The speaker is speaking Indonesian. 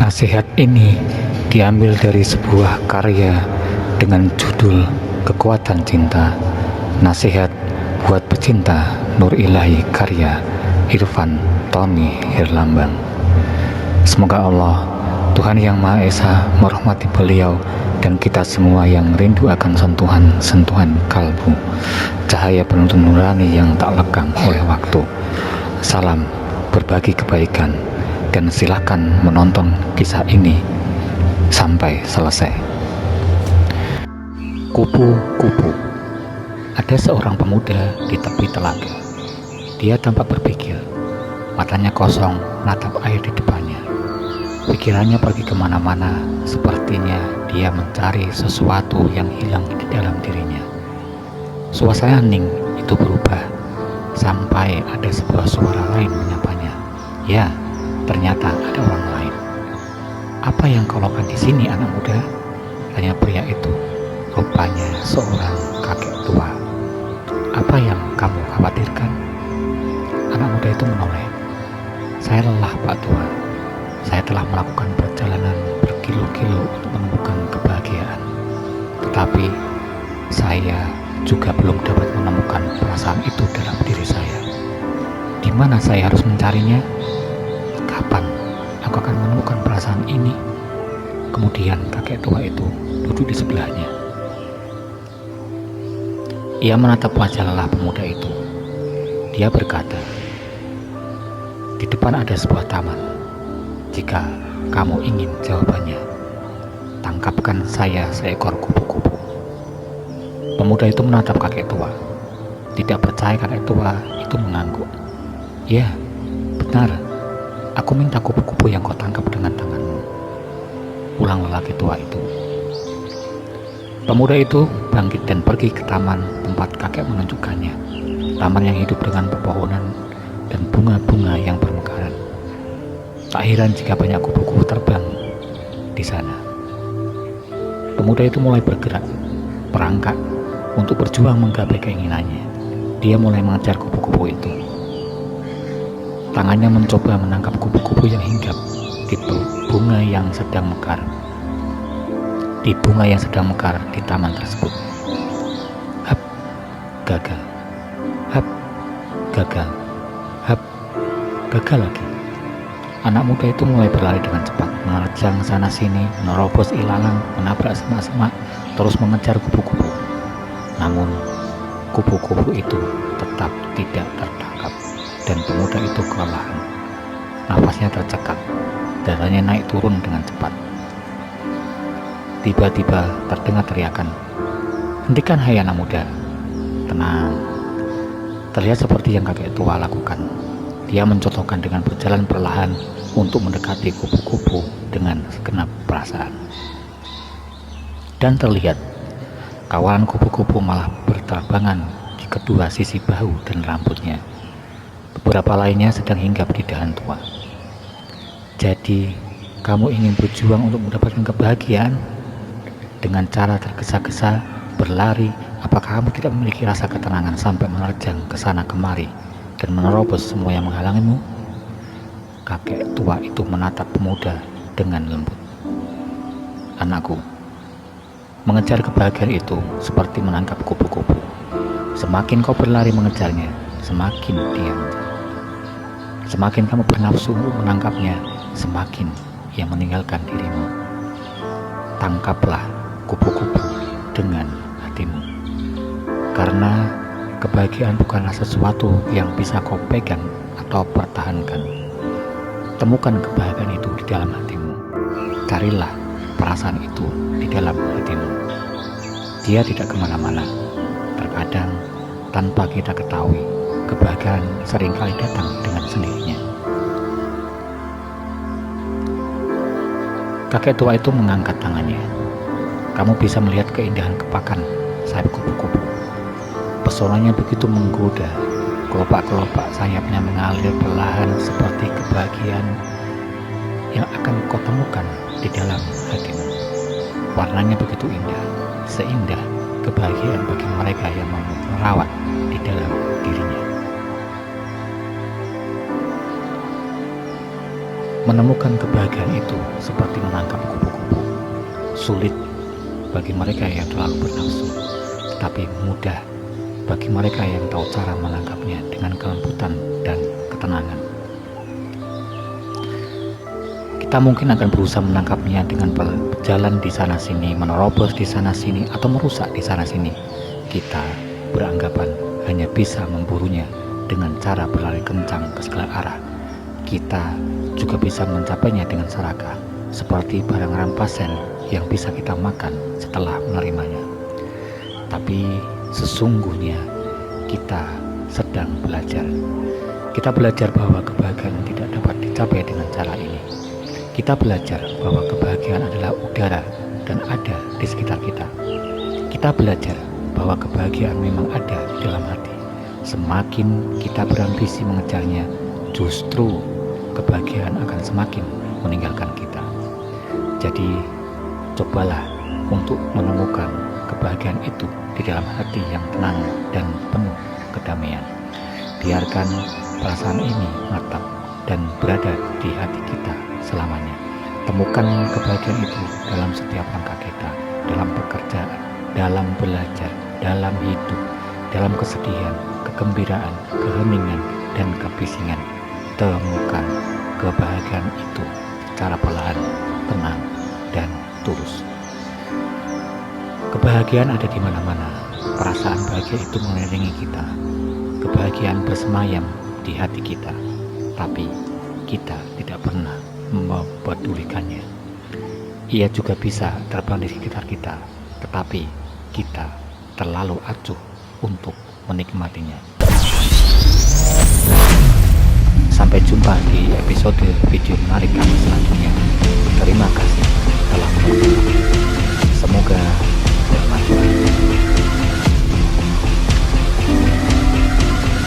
Nasihat ini diambil dari sebuah karya dengan judul Kekuatan Cinta. Nasihat buat pecinta Nur Ilahi karya Irfan Tony Herlambang. Semoga Allah, Tuhan Yang Maha Esa, merahmati beliau dan kita semua yang rindu akan sentuhan-sentuhan kalbu, cahaya penuntun nurani yang tak lekang oleh waktu. Salam berbagi kebaikan, dan silakan menonton kisah ini sampai selesai. Kupu-kupu. Ada seorang pemuda di tepi telaga. Dia tampak berpikir, matanya kosong menatap air di depannya. Pikirannya pergi kemana-mana, sepertinya dia mencari sesuatu yang hilang di dalam dirinya. Suasana hening itu berubah, sampai ada sebuah suara lain menyapanya. Ya, ternyata ada orang lain. "Apa yang kau lakukan di sini, anak muda?" tanya pria itu. Rupanya seorang kakek tua. "Apa yang kamu khawatirkan?" Anak muda itu menoleh. "Saya lelah, Pak Tua. Saya telah melakukan perjalanan berkilo-kilo untuk menemukan kebahagiaan. Tetapi saya juga belum dapat menemukan perasaan itu dalam diri saya. Di mana saya harus mencarinya? Kapan aku akan menemukan perasaan ini?" Kemudian kakek tua itu duduk di sebelahnya. Ia menatap wajah lelah pemuda itu. Dia berkata, "Di depan ada sebuah taman. Jika kamu ingin jawabannya, tangkapkan saya seekor kupu-kupu." Pemuda itu menatap kakek tua. Tidak percaya kakek tua itu mengangguk. "Ya, benar. Aku minta kupu-kupu yang kau tangkap dengan tanganmu," ulang lelaki tua itu. Pemuda itu bangkit dan pergi ke taman tempat kakek menunjukkannya. Taman yang hidup dengan pepohonan dan bunga-bunga yang bermekaran. Tak heran jika banyak kupu-kupu terbang di sana. Pemuda itu mulai bergerak, merangkak untuk berjuang menggapai keinginannya. Dia mulai mengejar kupu-kupu itu. Tangannya mencoba menangkap kupu-kupu yang hinggap di bunga yang sedang mekar. Di bunga yang sedang mekar di taman tersebut. Hap, gagal. Hap, gagal. Hap, gagal lagi. Anak muda itu mulai berlari dengan cepat, menerjang sana-sini, menerobos ilalang, menabrak semak-semak, terus mengejar kupu-kupu. Namun, kupu-kupu itu tetap tidak tertangkap, dan pemuda itu kelelahan. Nafasnya tercekat, darahnya naik turun dengan cepat. Tiba-tiba terdengar teriakan, "Hentikan, hai anak muda, tenang." Terlihat seperti yang kakek tua lakukan. Dia mencontohkan dengan berjalan perlahan untuk mendekati kupu-kupu dengan segenap perasaan. Dan terlihat kawalan kupu-kupu malah berterbangan di kedua sisi bahu dan rambutnya. Beberapa lainnya sedang hinggap di dahan tua. "Jadi, kamu ingin berjuang untuk mendapatkan kebahagiaan? Dengan cara tergesa-gesa berlari, apakah kamu tidak memiliki rasa ketenangan sampai menerjang ke sana kemari dan menerobos semua yang menghalangimu?" Kakek tua itu menatap pemuda dengan lembut. "Anakku, mengejar kebahagiaan itu seperti menangkap kupu-kupu. Semakin kau berlari mengejarnya, semakin dia menjauh. Semakin kamu bernafsu untuk menangkapnya, semakin ia meninggalkan dirimu. Tangkaplah kupu-kupu dengan hatimu. Karena kebahagiaan bukanlah sesuatu yang bisa kau pegang atau pertahankan. Temukan kebahagiaan itu di dalam hatimu. Carilah perasaan itu di dalam hatimu. Dia tidak kemana-mana. Terkadang tanpa kita ketahui, kebahagiaan seringkali datang dengan sendirinya." Kakek tua itu mengangkat tangannya. "Kamu bisa melihat keindahan kepakan sayap kupu-kupu. Pesonanya begitu menggoda. Kelopak-kelopak sayapnya mengalir perlahan seperti kebahagiaan yang akan kau temukan di dalam hatimu. Warnanya begitu indah, seindah kebahagiaan bagi mereka yang mau merawat di dalam dirinya." Menemukan kebahagiaan itu seperti menangkap kupu-kupu. Sulit bagi mereka yang terlalu bernafsu, tetapi mudah bagi mereka yang tahu cara menangkapnya dengan kelembutan dan ketenangan. Kita mungkin akan berusaha menangkapnya dengan berjalan di sana-sini, menerobos di sana-sini, atau merusak di sana-sini. Kita beranggapan hanya bisa memburunya dengan cara berlari kencang ke segala arah. Kita juga bisa mencapainya dengan serakah, seperti barang rampasan yang bisa kita makan setelah menerimanya. Tapi sesungguhnya kita sedang belajar. Kita belajar bahwa kebahagiaan tidak dapat dicapai dengan cara ini. Kita belajar bahwa kebahagiaan adalah udara dan ada di sekitar kita. Kita belajar bahwa kebahagiaan memang ada di dalam hati. Semakin kita berambisi mengejarnya, justru kebahagiaan akan semakin meninggalkan kita. Jadi, cobalah untuk menemukan kebahagiaan itu di dalam hati yang tenang dan penuh kedamaian. Biarkan perasaan ini menetap dan berada di hati kita selamanya. Temukan kebahagiaan itu dalam setiap langkah kita, dalam pekerjaan, dalam belajar, dalam hidup, dalam kesedihan, kegembiraan, keheningan, dan kebisingan. Temukan kebahagiaan itu secara perlahan, tenang, dan tulus. Kebahagiaan ada di mana-mana. Perasaan bahagia itu mengelilingi kita. Kebahagiaan bersemayam di hati kita, tapi kita tidak pernah mempedulikannya. Ia juga bisa terbang di sekitar kita, tetapi kita terlalu acuh untuk menikmatinya. Sampai jumpa di episode video menarik kami selanjutnya. Terima kasih telah menonton. Semoga bermanfaat.